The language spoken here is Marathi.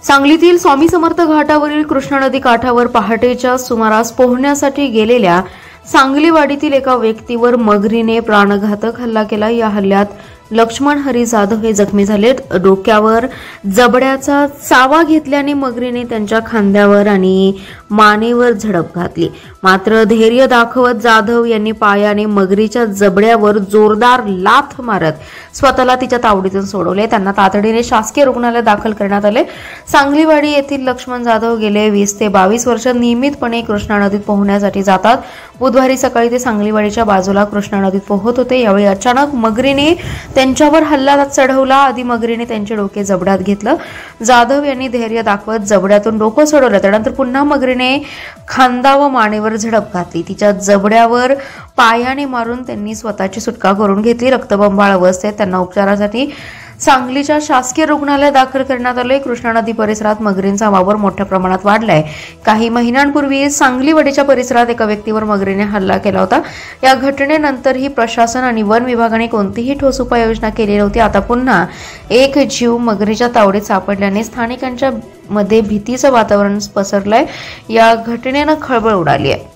सांगलीतील स्वामी समर्थ घाटावरील कृष्णा नदी काठावर पहाटेच्या सुमारास पोहण्यासाठी गेलेल्या सांगलीवाडीतील एका व्यक्तीवर मगरीने प्राणघातक हल्ला केला। या हल्ल्यात लक्ष्मण हरी जाधव हे जखमी झालेत। डोक्यावर जबड्याचा चावा घेतल्याने मगरीने त्यांच्या खांद्यावर आणि मानेवर झडप घातली। मात्र धैर्य दाखवत जाधव यांनी पायाने मगरीच्या जबड्यावर जोरदार लाथ मारत स्वतःला तिच्या तावडीतून सोडवले। त्यांना तातडीने शासकीय रुग्णालयात दाखल करण्यात आले। सांगलीवाडी येथील लक्ष्मण जाधव गेले 20 ते 22 वर्ष नियमितपणे कृष्णा नदीत पोहण्यासाठी जातात। बुधवारी सकाळी ते सांगलीवाडीच्या बाजूला कृष्णा नदीत पोहत होते। यावेळी अचानक मगरीने त्यांच्यावर हल्ला चढवला। आधी मगरीने त्यांचे डोके जबड्यात घेतलं। जाधव यांनी धैर्य दाखवत जबड्यातून डोकं सोडवलं। त्यानंतर पुन्हा मगरीने खांदा व मानेवर झडप घातली। तिच्या जबड्यावर पायाने मारून त्यांनी स्वतःची सुटका करून घेतली। रक्तबंबाळ अवस्थेत त्यांना उपचारासाठी सांगलीच्या शासकीय रुग्णालयात दाखल करण्यात आले। कृष्णा नदी परिसरात मगरींचा वावर मोठ्या प्रमाणात वाढलाय। काही महिन्यांपूर्वी सांगलीवाडीच्या परिसरात एका व्यक्तीवर मगरीने हल्ला केला होता। या घटनेनंतरही प्रशासन आणि वन विभागाने कोणतीही ठोस उपाययोजना केली नव्हती। आता पुन्हा एक जीव मगरीच्या तावडीत सापडल्याने स्थानिकांच्या मध्ये भीतीचं वातावरण पसरलंय। या घटनेनं खळबळ उडाली आहे।